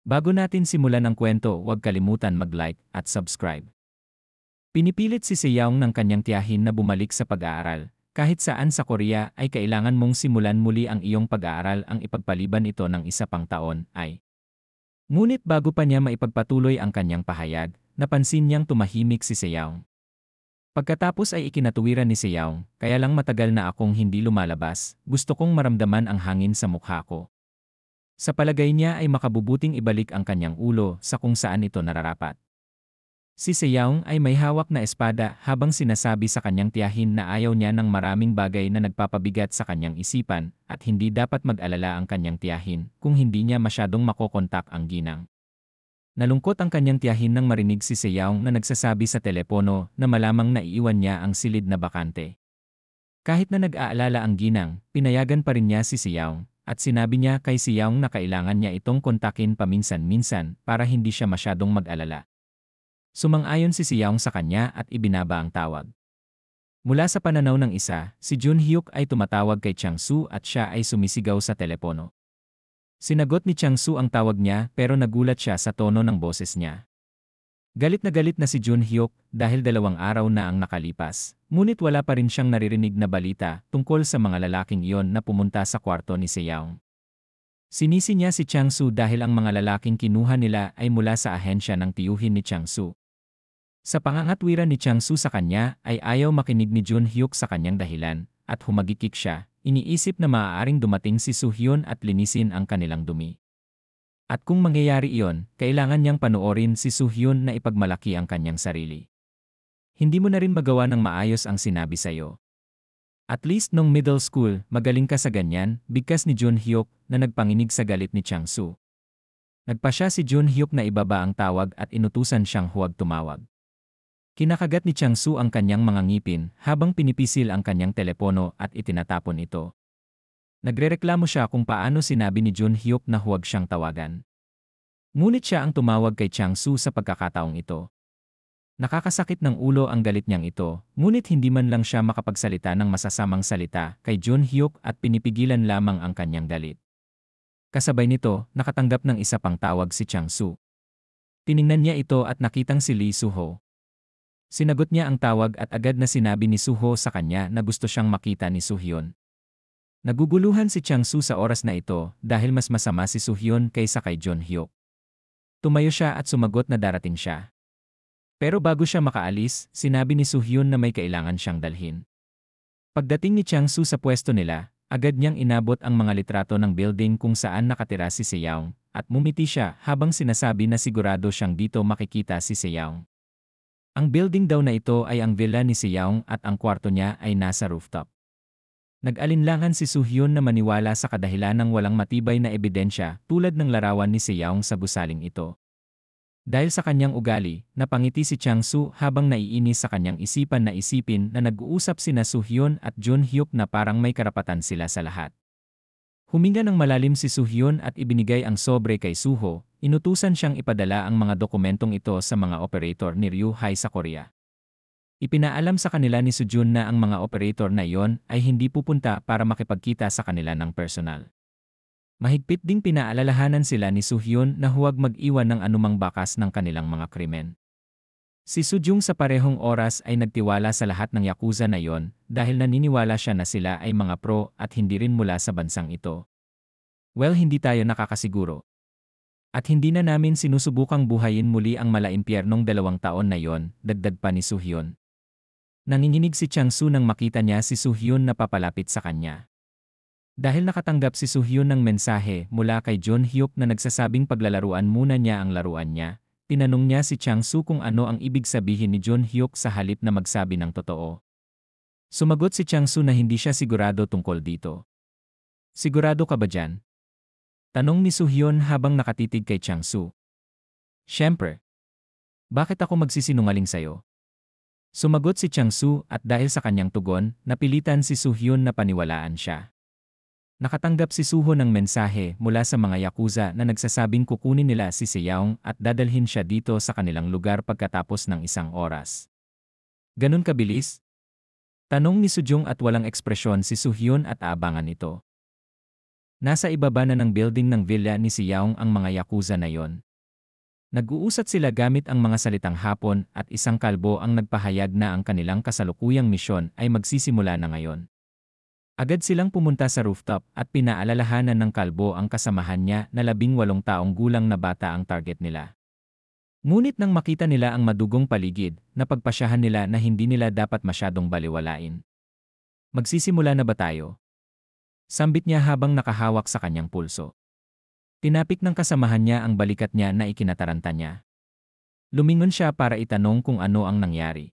Bago natin simulan ang kwento, huwag kalimutan mag-like at subscribe. Pinipilit si Sejong ng kanyang tiyahin na bumalik sa pag-aaral. Kahit saan sa Korea ay kailangan mong simulan muli ang iyong pag-aaral, ang ipagpaliban ito ng isa pang taon ay. Ngunit bago pa niya maipagpatuloy ang kanyang pahayag, napansin niyang tumahimik si Sejong. Pagkatapos ay ikinatuwiran ni Sejong, kaya lang matagal na akong hindi lumalabas, gusto kong maramdaman ang hangin sa mukha ko. Sa palagay niya ay makabubuting ibalik ang kanyang ulo sa kung saan ito nararapat. Si Sejong ay may hawak na espada habang sinasabi sa kanyang tiyahin na ayaw niya ng maraming bagay na nagpapabigat sa kanyang isipan at hindi dapat mag-alala ang kanyang tiyahin kung hindi niya masyadong makokontak ang ginang. Nalungkot ang kanyang tiyahin nang marinig si Sejong na nagsasabi sa telepono na malamang naiiwan niya ang silid na bakante. Kahit na nag-aalala ang ginang, pinayagan pa rin niya si Sejong at sinabi niya kay Sejong na kailangan niya itong kontakin paminsan-minsan para hindi siya masyadong mag-alala. Sumang-ayon si Sejong sa kanya at ibinaba ang tawag. Mula sa pananaw ng isa, si Junhyuk ay tumatawag kay Changsu at siya ay sumisigaw sa telepono. Sinagot ni Changsu ang tawag niya pero nagulat siya sa tono ng boses niya. Galit na si Junhyuk dahil 2 araw na ang nakalipas, ngunit wala pa rin siyang naririnig na balita tungkol sa mga lalaking iyon na pumunta sa kwarto ni Sejong. Sinisi niya si Changsu dahil ang mga lalaking kinuha nila ay mula sa ahensya ng tiyuhin ni Changsu. Sa pangangatwiran ni Changsu sa kanya ay ayaw makinig ni Junhyuk sa kanyang dahilan at humagikik siya, iniisip na maaaring dumating si Suhyun at linisin ang kanilang dumi. At kung mangyayari iyon, kailangan niyang panoorin si Suhyun na ipagmalaki ang kanyang sarili. Hindi mo na rin magawa ng maayos ang sinabi sa'yo. At least nung middle school, magaling ka sa ganyan, bigkas ni Junhyuk na nagpanginig sa galit ni Changsu. Nagpasya si Junhyuk na ibaba ang tawag at inutusan siyang huwag tumawag. Kinakagat ni Changsu ang kanyang mga ngipin habang pinipisil ang kanyang telepono at itinatapon ito. Nagrereklamo siya kung paano sinabi ni Junhyuk na huwag siyang tawagan. Ngunit siya ang tumawag kay Changsu sa pagkakataong ito. Nakakasakit ng ulo ang galit niyang ito, ngunit hindi man lang siya makapagsalita ng masasamang salita kay Junhyuk at pinipigilan lamang ang kanyang galit. Kasabay nito, nakatanggap ng isa pang tawag si Changsu. Tiningnan niya ito at nakitang si Lee Suho. Sinagot niya ang tawag at agad na sinabi ni Suho sa kanya na gusto siyang makita ni Suhyun. Naguguluhan si Changsu sa oras na ito dahil mas masama si Suhyun kaysa kay Junhyuk. Tumayo siya at sumagot na darating siya. Pero bago siya makaalis, sinabi ni Suhyun na may kailangan siyang dalhin. Pagdating ni Changsu sa pwesto nila, agad niyang inabot ang mga litrato ng building kung saan nakatira si Sejong at mumiti siya habang sinasabi na sigurado siyang dito makikita si Sejong. Ang building daw na ito ay ang villa ni Sejong at ang kwarto niya ay nasa rooftop. Nag-alinlangan si Suhyun na maniwala sa kadahilan ng walang matibay na ebidensya tulad ng larawan ni Sejong sa gusaling ito. Dahil sa kanyang ugali, napangiti si Changsu habang naiinis sa kanyang isipan na isipin na nag-uusap sina Suhyun at Junhyuk na parang may karapatan sila sa lahat. Huminga ng malalim si Suhyun at ibinigay ang sobre kay Suho, inutusan siyang ipadala ang mga dokumentong ito sa mga operator ni Ryuhai sa Korea. Ipinaalam sa kanila ni Sujun na ang mga operator na iyon ay hindi pupunta para makipagkita sa kanila ng personal. Mahigpit ding pinaalalahanan sila ni Suhyun na huwag mag-iwan ng anumang bakas ng kanilang mga krimen. Si Sujung sa parehong oras ay nagtiwala sa lahat ng yakuza na iyon dahil naniniwala siya na sila ay mga pro at hindi rin mula sa bansang ito. Well, hindi tayo nakakasiguro. At hindi na namin sinusubukang buhayin muli ang malaimpyernong 2 taon na iyon, dagdag pa ni Suhyun. Nanginginig si Changsu nang makita niya si Suhyun na papalapit sa kanya. Dahil nakatanggap si Suhyun ng mensahe mula kay Junhyuk na nagsasabing paglalaruan muna niya ang laruan niya, tinanong niya si Changsu kung ano ang ibig sabihin ni Junhyuk sa halip na magsabi ng totoo. Sumagot si Changsu na hindi siya sigurado tungkol dito. Sigurado ka ba dyan? Tanong ni Suhyun habang nakatitig kay Changsu. Siyempre. Bakit ako magsisinungaling sa'yo? Sumagot si Changsu at dahil sa kanyang tugon, napilitan si Suhyun na paniwalaan siya. Nakatanggap si Suho ng mensahe mula sa mga yakuza na nagsasabing kukunin nila si Sejong at dadalhin siya dito sa kanilang lugar pagkatapos ng 1 oras. Ganun kabilis? Tanong ni Sujung at walang ekspresyon si Suhyun at aabangan ito. Nasa ibaba na ng building ng villa ni si Yaong ang mga yakuza na yon. Nag-uusat sila gamit ang mga salitang Hapon at isang kalbo ang nagpahayag na ang kanilang kasalukuyang misyon ay magsisimula na ngayon. Agad silang pumunta sa rooftop at pinaalalahanan ng kalbo ang kasamahan niya na 18 taong gulang na bata ang target nila. Ngunit nang makita nila ang madugong paligid, napagpasyahan nila na hindi nila dapat masyadong baliwalain. Magsisimula na ba tayo? Sambit niya habang nakahawak sa kanyang pulso. Tinapik ng kasamahan niya ang balikat niya na ikinataranta niya. Lumingon siya para itanong kung ano ang nangyari.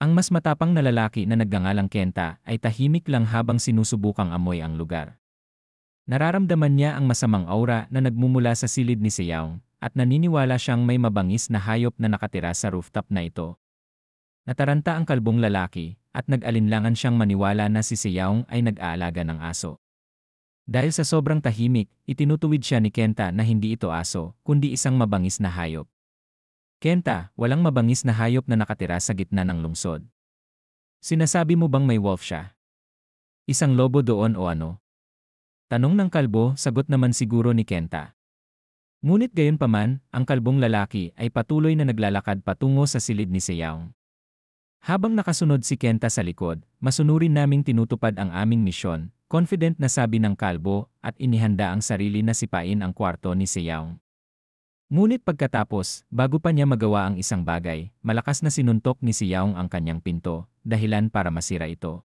Ang mas matapang na lalaki na nagngangalang Kenta ay tahimik lang habang sinusubukang amoy ang lugar. Nararamdaman niya ang masamang aura na nagmumula sa silid ni Seyaong at naniniwala siyang may mabangis na hayop na nakatira sa rooftop na ito. Nataranta ang kalbong lalaki at nag-alinlangan siyang maniwala na si Seyaong ay nag-aalaga ng aso. Dahil sa sobrang tahimik, itinutuwid siya ni Kenta na hindi ito aso, kundi isang mabangis na hayop. Kenta, walang mabangis na hayop na nakatira sa gitna ng lungsod. Sinasabi mo bang may wolf siya? Isang lobo doon o ano? Tanong ng kalbo, sagot naman siguro ni Kenta. Ngunit gayunpaman, ang kalbong lalaki ay patuloy na naglalakad patungo sa silid ni Seyaong. Habang nakasunod si Kenta sa likod, masunurin naming tinutupad ang aming misyon, confident na sabi ng kalbo at inihanda ang sarili na sipain ang kwarto ni Seyaong. Ngunit pagkatapos, bago pa niya magawa ang isang bagay, malakas na sinuntok ni Seyaong ang kanyang pinto, dahilan para masira ito.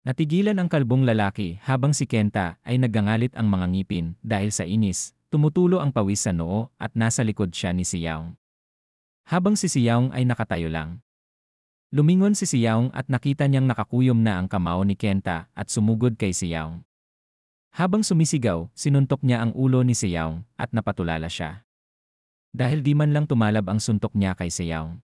Natigilan ang kalbong lalaki habang si Kenta ay nagangalit ang mga ngipin dahil sa inis, tumutulo ang pawis sa noo at nasa likod siya ni Seyaong. Habang si Seyaong ay nakatayo lang. Lumingon si Seyaong at nakita niyang nakakuyom na ang kamao ni Kenta at sumugod kay Seyaong. Habang sumisigaw, sinuntok niya ang ulo ni Seyaong at napatulala siya. Dahil di man lang tumalab ang suntok niya kay Seyaong.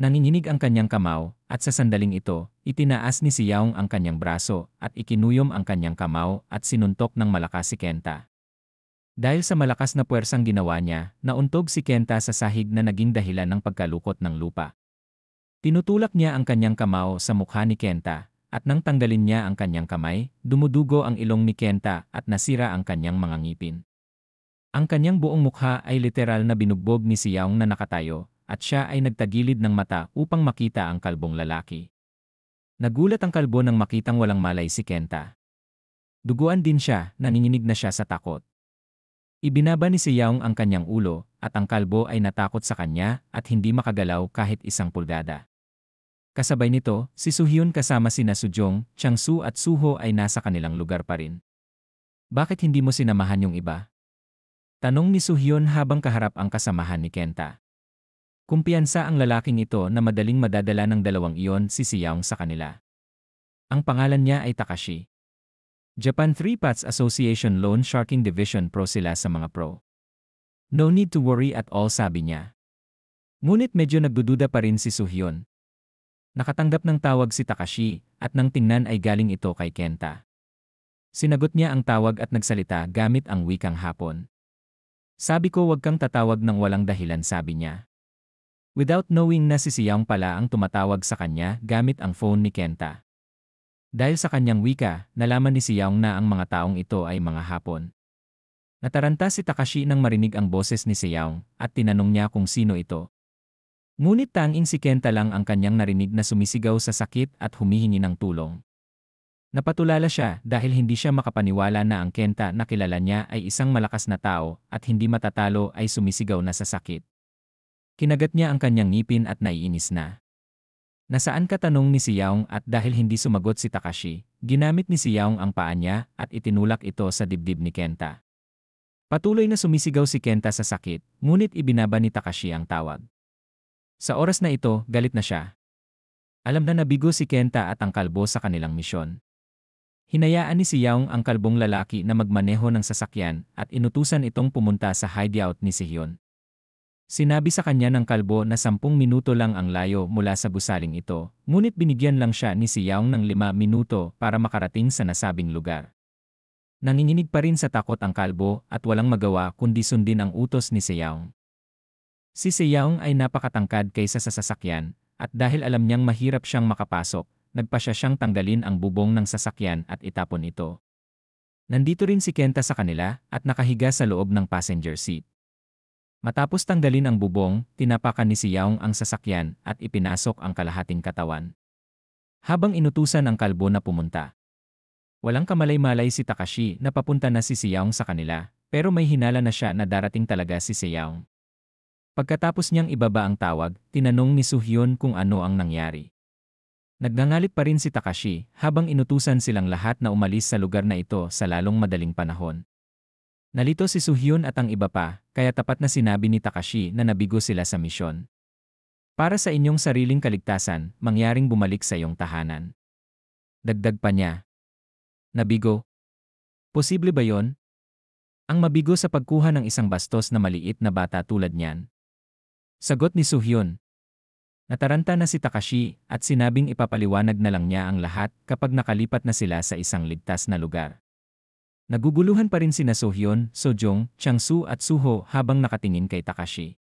Nanginginig ang kanyang kamao at sa sandaling ito, itinaas ni Seyaong ang kanyang braso at ikinuyom ang kanyang kamao at sinuntok ng malakas si Kenta. Dahil sa malakas na puwersang ginawa niya, nauntog si Kenta sa sahig na naging dahilan ng pagkalukot ng lupa. Tinutulak niya ang kanyang kamao sa mukha ni Kenta, at nang tanggalin niya ang kanyang kamay, dumudugo ang ilong ni Kenta at nasira ang kanyang mga ngipin. Ang kanyang buong mukha ay literal na binugbog ni Seyaong na nakatayo, at siya ay nagtagilid ng mata upang makita ang kalbong lalaki. Nagulat ang kalbo nang makitang walang malay si Kenta. Duguan din siya, nanginginig na siya sa takot. Ibinaba ni Seyaong ang kanyang ulo, at ang kalbo ay natakot sa kanya at hindi makagalaw kahit isang pulgada. Kasabay nito, si Suhyun kasama sina Sujong, Changsu at Suho ay nasa kanilang lugar pa rin. Bakit hindi mo sinamahan yung iba? Tanong ni Suhyun habang kaharap ang kasamahan ni Kenta. Kumpiyansa ang lalaking ito na madaling madadala ng dalawang iyon si Seyaong sa kanila. Ang pangalan niya ay Takashi. Japan Three Paths Association Loan Sharking Division Pro sila sa mga pro. No need to worry at all, sabi niya. Ngunit medyo nagdududa pa rin si Suhyun. Nakatanggap ng tawag si Takashi at nang tingnan ay galing ito kay Kenta. Sinagot niya ang tawag at nagsalita gamit ang wikang Hapon. Sabi ko, wag kang tatawag ng walang dahilan, sabi niya. Without knowing na si Seyaong pala ang tumatawag sa kanya gamit ang phone ni Kenta. Dahil sa kanyang wika, nalaman ni Seyaong na ang mga taong ito ay mga Hapon. Nataranta si Takashi nang marinig ang boses ni Seyaong at tinanong niya kung sino ito. Ngunit tanging si Kenta lang ang kanyang narinig na sumisigaw sa sakit at humihingi ng tulong. Napatulala siya dahil hindi siya makapaniwala na ang Kenta na kilala niya ay isang malakas na tao at hindi matatalo ay sumisigaw na sa sakit. Kinagat niya ang kanyang ngipin at naiinis na. Nasaan ka, tanong ni Seyaong at dahil hindi sumagot si Takashi, ginamit ni Seyaong ang paa niya at itinulak ito sa dibdib ni Kenta. Patuloy na sumisigaw si Kenta sa sakit, ngunit ibinaba ni Takashi ang tawag. Sa oras na ito, galit na siya. Alam na nabigo si Kenta at ang kalbo sa kanilang misyon. Hinayaan ni Seyaong ang kalbong lalaki na magmaneho ng sasakyan at inutusan itong pumunta sa hideout ni Sehyun. Sinabi sa kanya ng kalbo na 10 minuto lang ang layo mula sa gusaling ito, ngunit binigyan lang siya ni Seyaong ng 5 minuto para makarating sa nasabing lugar. Nanginginig pa rin sa takot ang kalbo at walang magawa kundi sundin ang utos ni Seyaong. Si Seyaong ay napakatangkad kaysa sa sasakyan, at dahil alam niyang mahirap siyang makapasok, nagpasya siyang tanggalin ang bubong ng sasakyan at itapon ito. Nandito rin si Kenta sa kanila at nakahiga sa loob ng passenger seat. Matapos tanggalin ang bubong, tinapakan ni si Yaong ang sasakyan at ipinasok ang kalahating katawan. Habang inutusan ang kalbo na pumunta. Walang kamalay-malay si Takashi na papunta na si Yaong sa kanila, pero may hinala na siya na darating talaga si Yaong. Pagkatapos niyang ibaba ang tawag, tinanong ni Soo-hyun kung ano ang nangyari. Nagngangalit pa rin si Takashi habang inutusan silang lahat na umalis sa lugar na ito sa lalong madaling panahon. Nalito si Soo-hyun at ang iba pa, kaya tapat na sinabi ni Takashi na nabigo sila sa misyon. Para sa inyong sariling kaligtasan, mangyaring bumalik sa iyong tahanan. Dagdag pa niya. Nabigo? Posible ba yon? Ang mabigo sa pagkuha ng isang bastos na maliit na bata tulad niyan? Sagot ni Soo-hyun. Nataranta na si Takashi at sinabing ipapaliwanag na lang niya ang lahat kapag nakalipat na sila sa isang ligtas na lugar. Naguguluhan pa rin sina Soo-hyun, Sojong, Changsu at Suho habang nakatingin kay Takashi.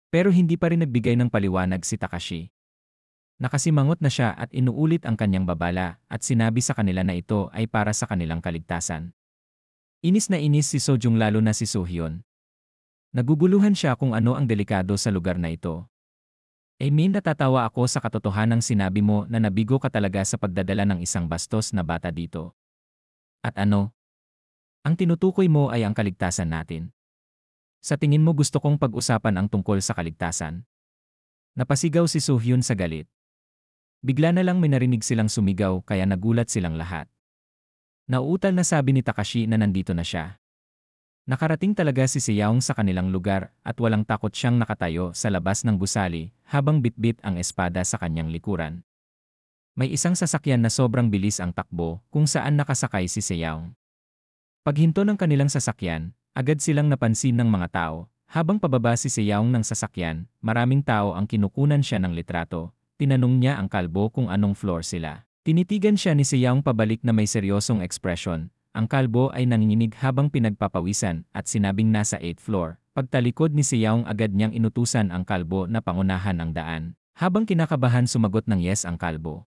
Pero hindi pa rin nagbigay ng paliwanag si Takashi. Nakasimangot na siya at inuulit ang kanyang babala at sinabi sa kanila na ito ay para sa kanilang kaligtasan. Inis na inis si Sojong lalo na si Soo-hyun. Naguguluhan siya kung ano ang delikado sa lugar na ito. Natatawa ako sa katotohanang sinabi mo na nabigo ka talaga sa pagdadala ng isang bastos na bata dito. At ano? Ang tinutukoy mo ay ang kaligtasan natin. Sa tingin mo gusto kong pag-usapan ang tungkol sa kaligtasan? Napasigaw si Soo-hyun sa galit. Bigla na lang may narinig silang sumigaw kaya nagulat silang lahat. Nauutal na sabi ni Takashi na nandito na siya. Nakarating talaga si Yaong sa kanilang lugar at walang takot siyang nakatayo sa labas ng gusali habang bitbit ang espada sa kanyang likuran. May isang sasakyan na sobrang bilis ang takbo kung saan nakasakay si Yaong. Paghinto ng kanilang sasakyan, agad silang napansin ng mga tao. Habang pababa si Yaong ng sasakyan, maraming tao ang kinukunan siya ng litrato. Tinanong niya ang kalbo kung anong floor sila. Tinitigan siya ni Yaong pabalik na may seryosong ekspresyon. Ang kalbo ay nanginginig habang pinagpapawisan at sinabing nasa 8th floor. Pagtalikod ni Yaong agad niyang inutusan ang kalbo na pangunahan ang daan. Habang kinakabahan sumagot ng yes ang kalbo.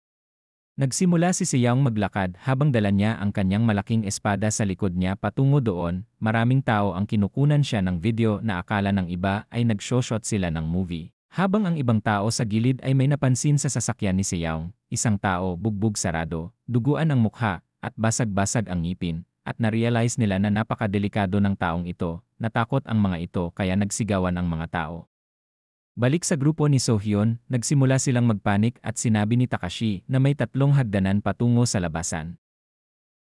Nagsimula si Yaong maglakad habang dala niya ang kanyang malaking espada sa likod niya patungo doon. Maraming tao ang kinukunan siya ng video na akala ng iba ay nag-shot sila ng movie. Habang ang ibang tao sa gilid ay may napansin sa sasakyan ni Yaong, isang tao bugbog sarado, duguan ang mukha, at basag-basag ang ngipin, at na-realize nila na napakadelikado ng taong ito, natakot ang mga ito kaya nagsigawan ang mga tao. Balik sa grupo ni Soo-hyun, nagsimula silang magpanik at sinabi ni Takashi na may 3 hagdanan patungo sa labasan.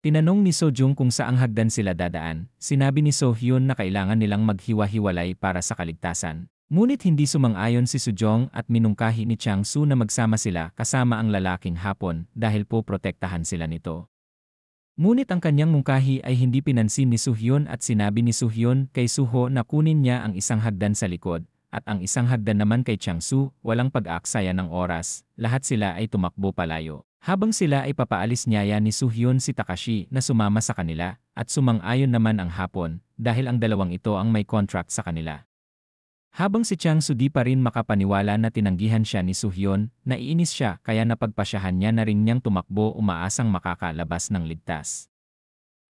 Tinanong ni Sojong kung saang hagdan sila dadaan, sinabi ni Soo-hyun na kailangan nilang maghiwa-hiwalay para sa kaligtasan. Ngunit hindi sumang-ayon si Sojong at minungkahi ni Changsu na magsama sila kasama ang lalaking Hapon dahil po protektahan sila nito. Ngunit ang kanyang mungkahi ay hindi pinansin ni Soo-hyun at sinabi ni Soo-hyun kay Suho na kunin niya ang isang hagdan sa likod at ang isang hagdan naman kay Changsu, walang pag-aaksaya ng oras, lahat sila ay tumakbo palayo. Habang sila ay papaalis niyaya ni Soo-hyun si Takashi na sumama sa kanila at sumang-ayon naman ang Hapon dahil ang dalawang ito ang may contract sa kanila. Habang si Changsu di pa rin makapaniwala na tinanggihan siya ni Soo-hyun, naiinis siya kaya napagpasyahan niya na rin niyang tumakbo umaasang makakalabas ng ligtas.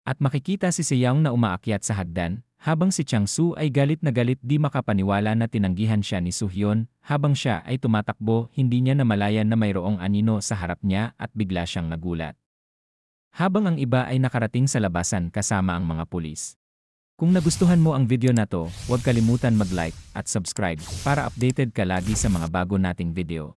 At makikita si Yaong na umaakyat sa hagdan, habang si Changsu ay galit na galit di makapaniwala na tinanggihan siya ni Soo-hyun, habang siya ay tumatakbo hindi niya namalayan na mayroong anino sa harap niya at bigla siyang nagulat. Habang ang iba ay nakarating sa labasan kasama ang mga pulis. Kung nagustuhan mo ang video na to, huwag kalimutan mag-like at subscribe para updated ka lagi sa mga bago nating video.